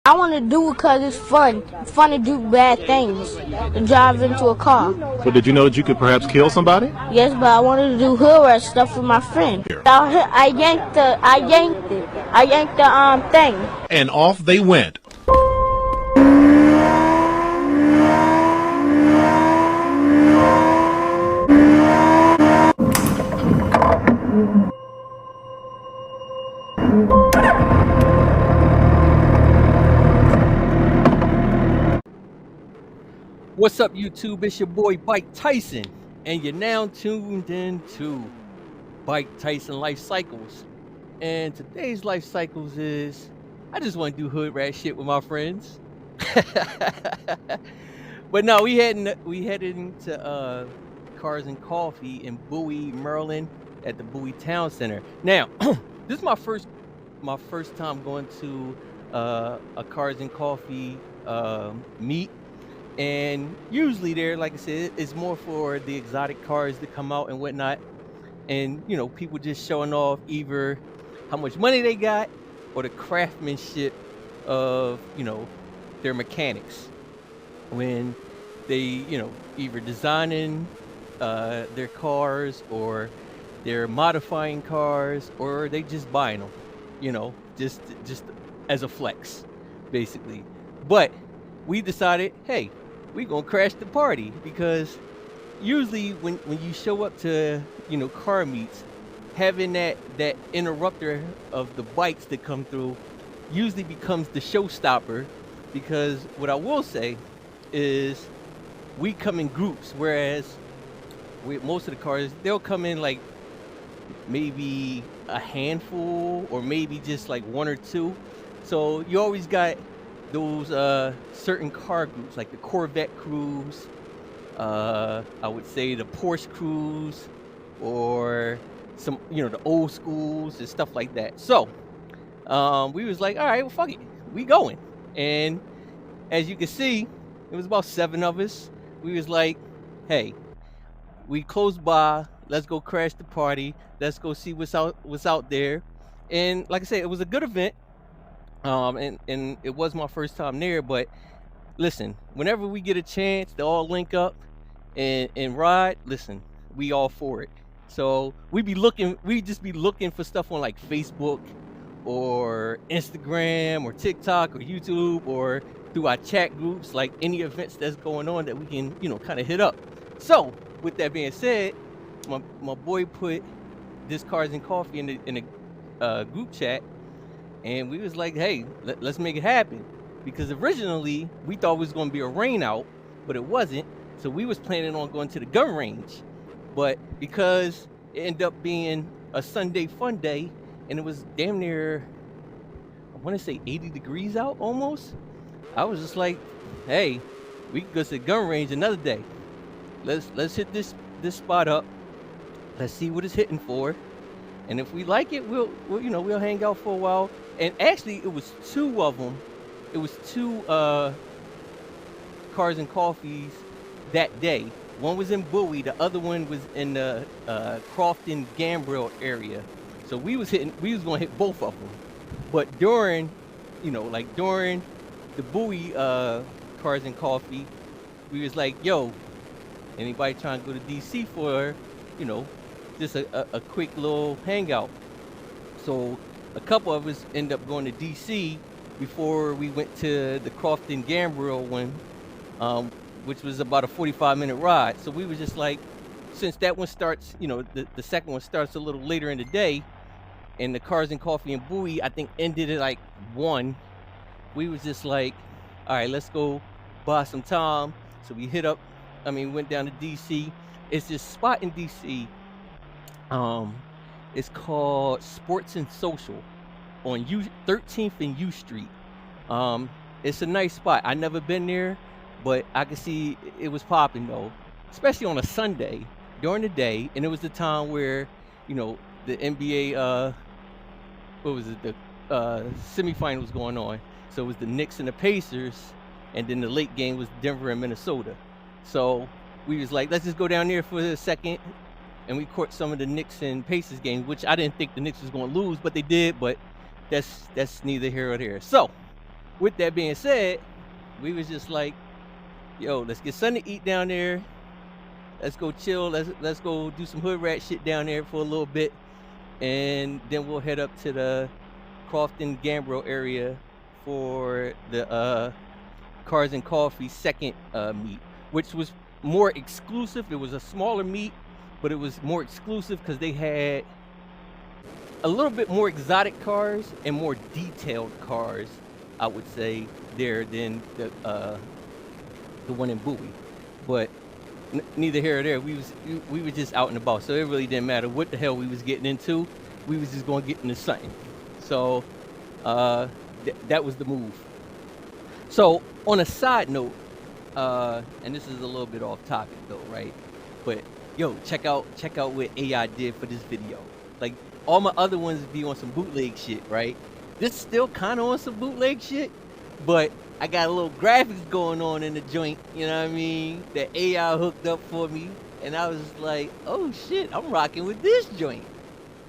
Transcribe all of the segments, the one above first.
I want to do it because it's fun. It's fun to do bad things, to drive into a car. So did you know that you could perhaps kill somebody? Yes, but I wanted to do hood rat stuff with my friend. I yanked the thing. And off they went. What's up, YouTube? It's your boy Biketyson, and you're now tuned into Biketyson Life Cycles. And today's life cycles is I just want to do hood rat shit with my friends. But no, we heading to Cars and Coffee in Bowie, Maryland, at the Bowie Town Center. Now, this is my first time going to a Cars and Coffee meet. And usually there, like I said, it's more for the exotic cars that come out and whatnot. And, you know, people just showing off either how much money they got or the craftsmanship of, you know, their mechanics. When they, you know, either designing their cars or they're modifying cars or they just buying them, you know, just as a flex, basically. But we decided, hey, we gonna crash the party, because usually when you show up to, you know, car meets, having that interrupter of the bikes that come through usually becomes the showstopper. Because what I will say is we come in groups, whereas with most of the cars they'll come in like maybe a handful or maybe just like one or two. So you always got those certain car groups, like the Corvette crews, I would say the Porsche crews, or some, you know, the old schools and stuff like that. So we was like, all right, well, fuck it, we going. And as you can see, it was about 7 of us. We was like, hey, we close by, let's go crash the party, let's go see what's out there. And like I said, it was a good event. And it was my first time there, but listen, whenever we get a chance to all link up and ride, listen, we all for it. So we just be looking for stuff on like Facebook or Instagram or TikTok or YouTube or through our chat groups, like any events that's going on that we can, you know, kind of hit up. So with that being said, my boy put this Cars and Coffee in a group chat. And we was like, hey, let's make it happen. Because originally, we thought it was going to be a rain out, but it wasn't. So we was planning on going to the gun range. But because it ended up being a Sunday fun day, and it was damn near, I want to say 80 degrees out almost, I was just like, hey, we can go to the gun range another day. Let's hit this spot up. Let's see what it's hitting for. And if we like it, we'll hang out for a while. And actually, it was 2 of them. It was 2 Cars and Coffees that day. One was in Bowie. The other one was in the Crofton Gambrill area. So we was going to hit both of them. But during the Bowie Cars and Coffee, we was like, yo, anybody trying to go to DC for, you know, just a quick little hangout? So a couple of us end up going to DC before we went to the Crofton Gambrill one, which was about a 45-minute ride. So we were just like, since that one starts, you know, the second one starts a little later in the day, and the Cars and Coffee in Bowie, I think, ended at like 1. We was just like, all right, let's go buy some time. So we went down to DC. It's this spot in DC. It's called Sports and Social on 13th and U Street. It's a nice spot. I never been there, but I could see it was popping though, especially on a Sunday during the day. And it was the time where, you know, the NBA, the semifinals going on. So it was the Knicks and the Pacers, and then the late game was Denver and Minnesota. So we was like, let's just go down there for a second. And we caught some of the Knicks and Pacers games, which I didn't think the Knicks was going to lose, but they did. But that's neither here or there. So with that being said, we was just like, yo, let's get something to eat down there. Let's go chill. Let's go do some hood rat shit down there for a little bit, and then we'll head up to the Crofton Gambro area for the Cars and Coffee second meet, which was more exclusive. It was a smaller meet, but it was more exclusive because they had a little bit more exotic cars and more detailed cars, I would say, there than the one in Bowie. But neither here or there. We were just out and about, so it really didn't matter what the hell we was getting into. We was just gonna get into something. So that was the move. So on a side note, and this is a little bit off topic though, right? But yo, check out what AI did for this video. Like all my other ones be on some bootleg shit, right? This is still kind of on some bootleg shit, but I got a little graphics going on in the joint, you know what I mean? That AI hooked up for me, and I was like, oh shit, I'm rocking with this joint.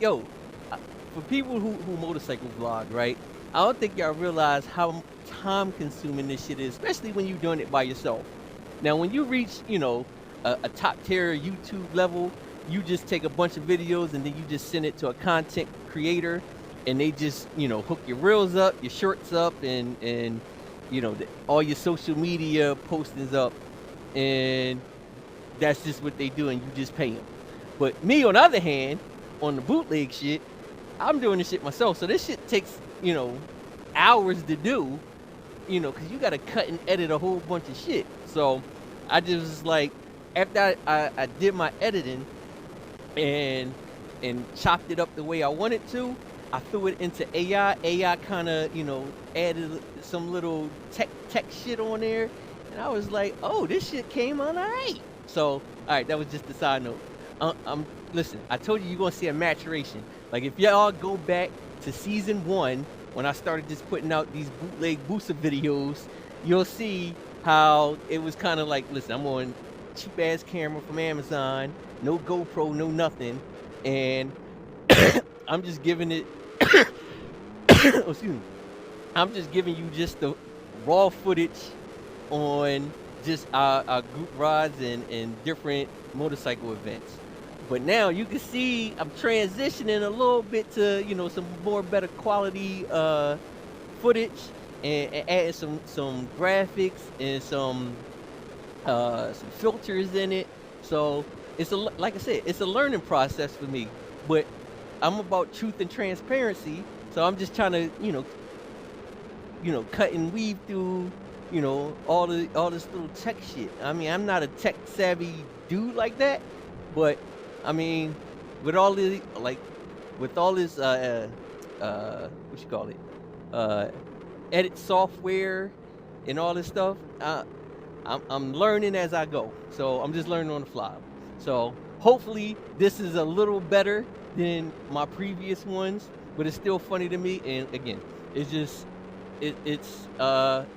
Yo, for people who motorcycle vlog, right? I don't think y'all realize how time consuming this shit is, especially when you're doing it by yourself. Now, when you reach, you know, a top tier YouTube level, you just take a bunch of videos and then you just send it to a content creator, and they just, you know, hook your reels up, your shorts up, and you know, all your social media postings up, and that's just what they do, and you just pay them. But me, on the other hand, on the bootleg shit, I'm doing this shit myself, so this shit takes, you know, hours to do, you know, because you got to cut and edit a whole bunch of shit. So I just was like, after I did my editing and chopped it up the way I wanted to, I threw it into AI. AI kind of, you know, added some little tech shit on there, and I was like, oh, this shit came out all right. So, all right, that was just a side note. Listen, I told you you're gonna see a maturation. Like if y'all go back to season 1, when I started just putting out these bootleg booster videos, you'll see how it was kind of like, listen, I'm on cheap ass camera from Amazon, no GoPro, no nothing, and I'm just giving it oh, excuse me. I'm just giving you just the raw footage on just our group rides and different motorcycle events. But now you can see I'm transitioning a little bit to, you know, some more better quality footage, and adding some graphics and some filters in it. So it's like I said, it's a learning process for me. But I'm about truth and transparency, so I'm just trying to, you know, cut and weave through, you know, all this little tech shit. I mean, I'm not a tech savvy dude like that, but I mean, with all this, like, with all this, what you call it, edit software and all this stuff, I'm learning as I go. So I'm just learning on the fly. So hopefully this is a little better than my previous ones, but it's still funny to me. And again, it's just, it's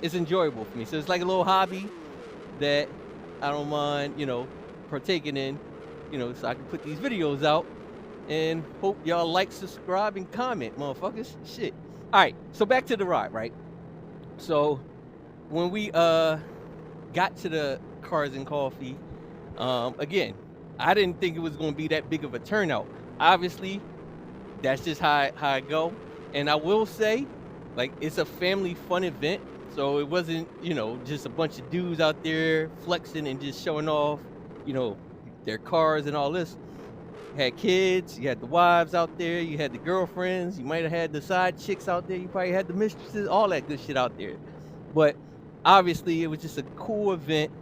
enjoyable for me. So it's like a little hobby that I don't mind, you know, partaking in, you know, so I can put these videos out, and hope y'all like, subscribe, and comment, motherfuckers. Shit. All right, so back to the ride, right? So when we got to the Cars and Coffee, again, I didn't think it was going to be that big of a turnout. Obviously, that's just how I go. And I will say, like, it's a family fun event, so it wasn't, you know, just a bunch of dudes out there flexing and just showing off, you know, their cars and all this. You had kids, you had the wives out there, you had the girlfriends, you might have had the side chicks out there, you probably had the mistresses, all that good shit out there. But obviously, it was just a cool event.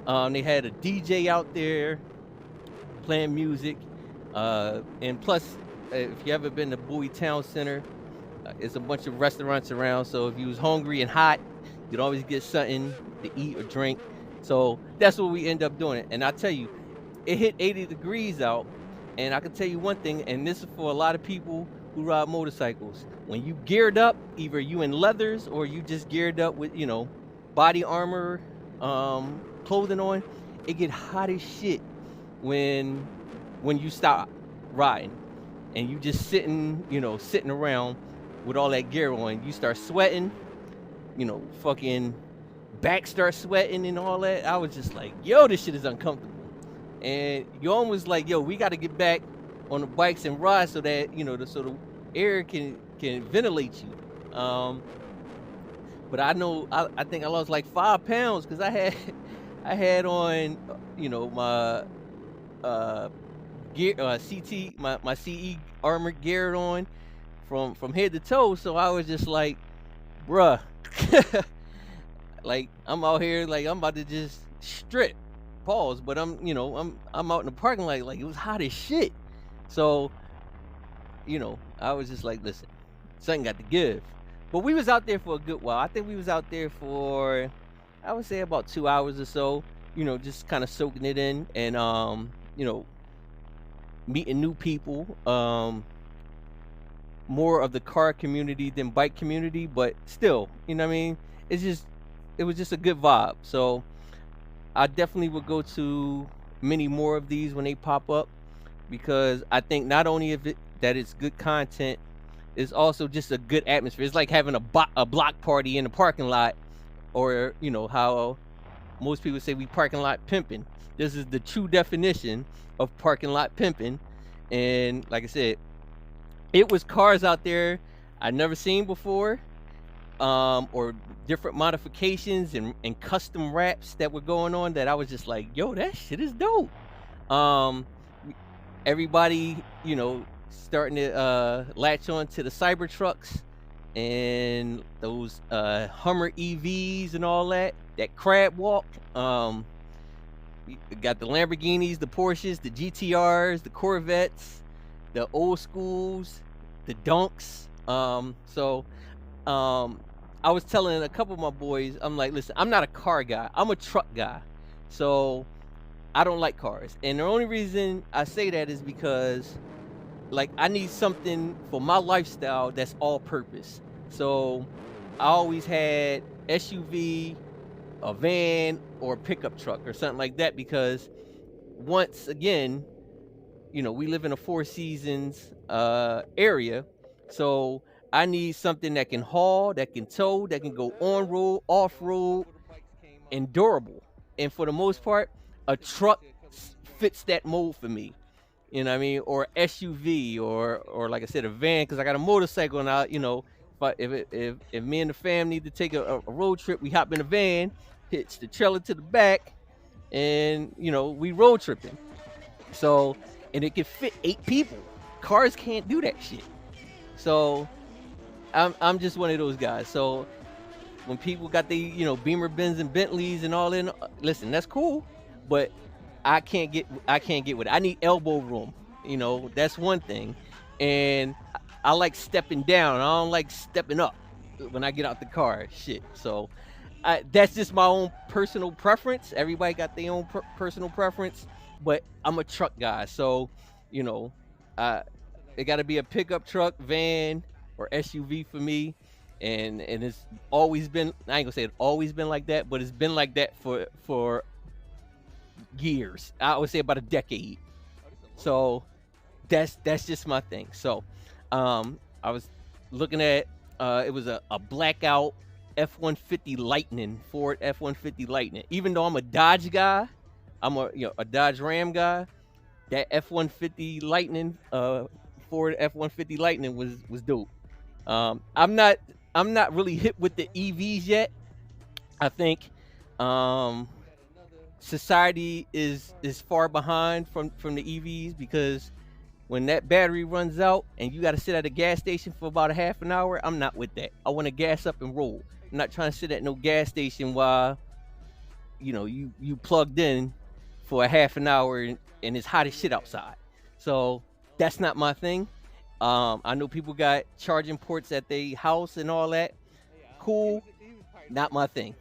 They had a DJ out there playing music, and plus, if you ever been to Bowie Town Center, it's a bunch of restaurants around, so if you was hungry and hot, you'd always get something to eat or drink. So that's what we end up doing. And I tell you, it hit 80 degrees out, and I can tell you one thing, and this is for a lot of people who ride motorcycles. When you geared up, either you in leathers or you just geared up with, you know, body armor, clothing on, it get hot as shit when you stop riding and you just sitting around with all that gear on. You start sweating, fucking back start sweating and all that. I was just like, yo, this shit is uncomfortable. And Yon was like, yo, we got to get back on the bikes and ride so that so the air can ventilate you. But I think I lost like 5 pounds because I had on my uh gear CT my CE armored gear on from head to toe. So I was just like, bruh, like I'm out here like I'm about to just strip. Pause, but I'm out in the parking lot like it was hot as shit. So I was just like, listen, something got to give. But we was out there for a good while. I think we was out there for, I would say about 2 hours or so. Just kind of soaking it in and meeting new people. More of the car community than bike community, but still, what I mean. It was just a good vibe. So I definitely would go to many more of these when they pop up because I think not only if it that it's good content, it's also just a good atmosphere. It's like having a block party in the parking lot, or how most people say we parking lot pimping. This is the true definition of parking lot pimping, and like I said, it was cars out there I'd never seen before, or different modifications and custom wraps that were going on that I was just like, yo, that shit is dope. Um, Everybody, starting to latch on to the cyber trucks and those Hummer EVs and all that crab walk. You got the Lamborghinis, the Porsches, the GTRs, the Corvettes, the old schools, the Dunks. I was telling a couple of my boys, I'm like, listen, I'm not a car guy. I'm a truck guy. So I don't like cars. And the only reason I say that is because like I need something for my lifestyle that's all purpose. So I always had SUV, a van, or a pickup truck or something like that because once again, we live in a Four Seasons area. So I need something that can haul, that can tow, that can go on road, off road, and durable. And for the most part, a truck fits that mold for me. You know what I mean? Or SUV, or like I said, a van, because I got a motorcycle, and if me and the fam need to take a road trip, we hop in a van, hitch the trailer to the back, and we road tripping. So, and it can fit 8 people. Cars can't do that shit. So I'm just one of those guys. So when people got the Beamer Benz and Bentleys and all in, listen, that's cool, but I can't get with it. I need elbow room. That's one thing, and I like stepping down. I don't like stepping up when I get out the car. Shit. So that's just my own personal preference. Everybody got their own personal preference, but I'm a truck guy. So it got to be a pickup truck, van, or SUV for me. And it's always been, I ain't gonna say it's always been like that, but it's been like that for years. I would say about a decade. So that's just my thing. So I was looking at it was a blackout F-150 Lightning, Ford F-150 Lightning. Even though I'm a Dodge guy, I'm a Dodge Ram guy, that F-150 Lightning, Ford F-150 Lightning was dope. I'm not really hip with the EVs yet. I think society is far behind from the EVs because when that battery runs out and you got to sit at a gas station for about a half an hour, I'm not with that. I want to gas up and roll. I'm not trying to sit at no gas station while you plugged in for a half an hour and it's hot as shit outside. So that's not my thing. I know people got charging ports at their house and all that. Cool, not my thing.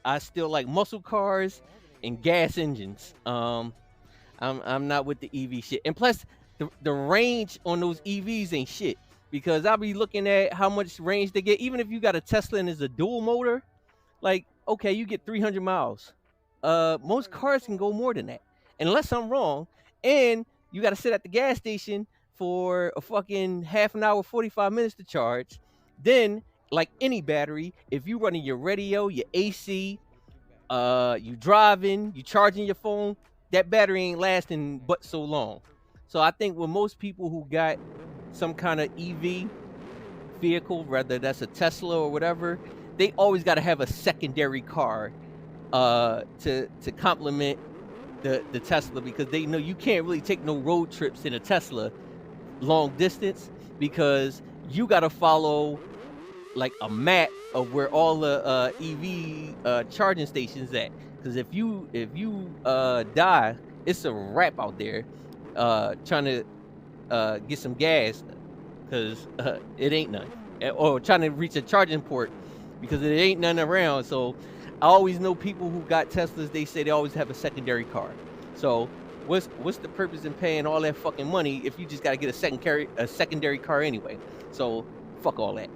I still like muscle cars and gas engines. I'm not with the EV shit. And plus, the range on those EVs ain't shit because I'll be looking at how much range they get. Even if you got a Tesla and it's a dual motor, like okay, you get 300 miles. Most cars can go more than that, unless I'm wrong. And you got to sit at the gas station for a fucking half an hour, 45 minutes to charge, then like any battery, if you running your radio, your AC, you driving, you charging your phone, that battery ain't lasting but so long. So I think with most people who got some kind of EV vehicle, whether that's a Tesla or whatever, they always got to have a secondary car to complement the Tesla, because they know you can't really take no road trips in a Tesla long distance, because you got to follow like a map of where all the EV charging stations at. Because if you die, it's a wrap out there trying to get some gas, because it ain't none, or trying to reach a charging port because it ain't none around. So I always know people who got Teslas, they say they always have a secondary car. So what's the purpose in paying all that fucking money if you just got to get a secondary car anyway? So fuck all that.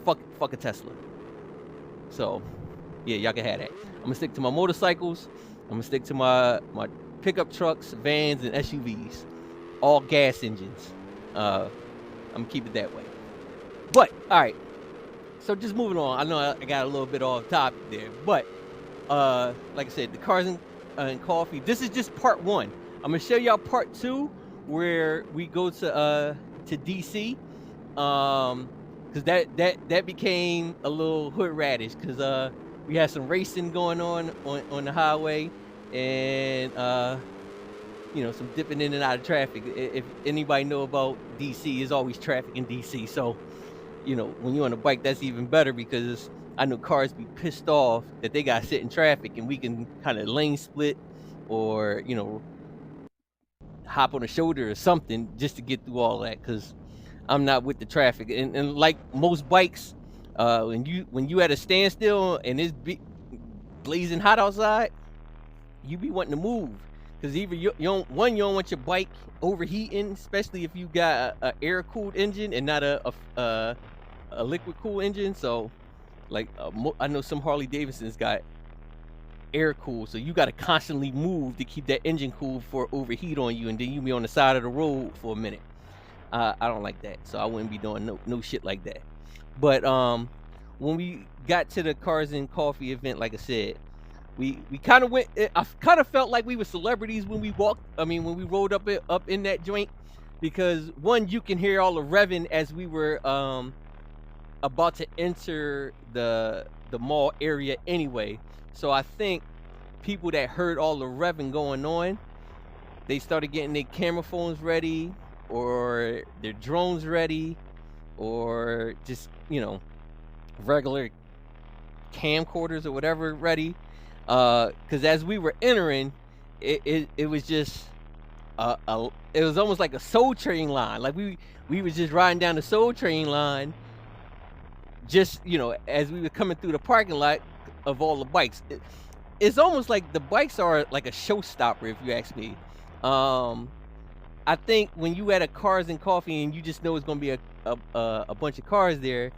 Fuck a Tesla. So yeah, y'all can have that. I'm gonna stick to my motorcycles. I'm gonna stick to my pickup trucks, vans, and SUVs, all gas engines. I'm gonna keep it that way. But all right, so just moving on. I know I got a little bit off topic there, but like I said, the cars and coffee. This is just part one. I'm gonna show y'all part two, where we go to DC. Because that became a little hood radish, because we had some racing going on the highway, and some dipping in and out of traffic. If anybody know about DC, there's always traffic in DC. So when you're on a bike, that's even better, because I know cars be pissed off that they got to sit in traffic, and we can kind of lane split, or hop on a shoulder or something just to get through all that, because I'm not with the traffic. And like most bikes, when you at a standstill and it's blazing hot outside, you be wanting to move, because either you don't want your bike overheating, especially if you got a air cooled engine and not a liquid cooled engine. So like I know some Harley Davidsons got air cooled, so you got to constantly move to keep that engine cool for overheat on you, and then you be on the side of the road for a minute. I don't like that, so I wouldn't be doing no shit like that. But when we got to the Cars and Coffee event, like I said, we kind of went. I kind of felt like we were celebrities when we walked. I mean, when we rolled up in that joint, because one, you can hear all the revving as we were about to enter the mall area anyway. So I think people that heard all the revving going on, they started getting their camera phones ready, or their drones ready, or just regular camcorders or whatever ready, because as we were entering, it was just it was almost like a Soul Train line. Like we was just riding down the Soul Train line, just as we were coming through the parking lot of all the bikes. It's almost like the bikes are like a showstopper, if you ask me. I think when you at a Cars and Coffee and you just know it's gonna be a bunch of cars there,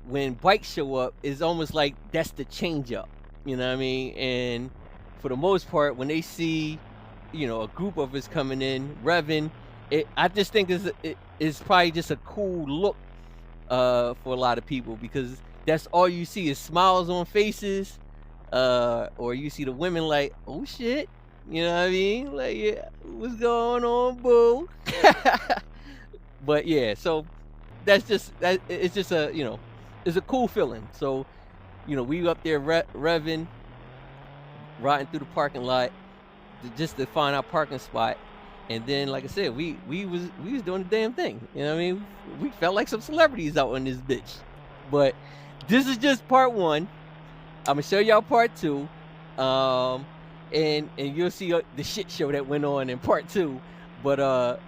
when bikes show up, it's almost like that's the change up. You know what I mean? And for the most part, when they see, a group of us coming in, revving, I just think it's probably just a cool look for a lot of people, because that's all you see is smiles on faces, or you see the women like, oh shit. You know what I mean? Like, yeah, what's going on, boo? But yeah, so that's just that. It's just it's a cool feeling. So, we up there revving, riding through the parking lot just to find our parking spot, and then, like I said, we was doing the damn thing. You know what I mean? We felt like some celebrities out in this bitch. But this is just part one. I'm gonna show y'all part two. And you'll see the shit show that went on in part two. But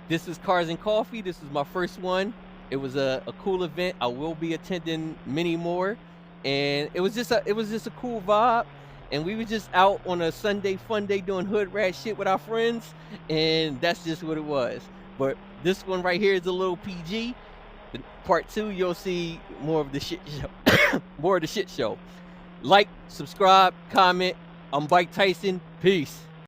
this is Cars and Coffee. This is my first one. It was a cool event. I will be attending many more, and it was just a cool vibe. And we were just out on a Sunday fun day doing hood rat shit with our friends, and that's just what it was. But this one right here is a little PG. Part two, you'll see more of the shit show. More of the shit show. Like, subscribe, comment. I'm Biketyson. Peace.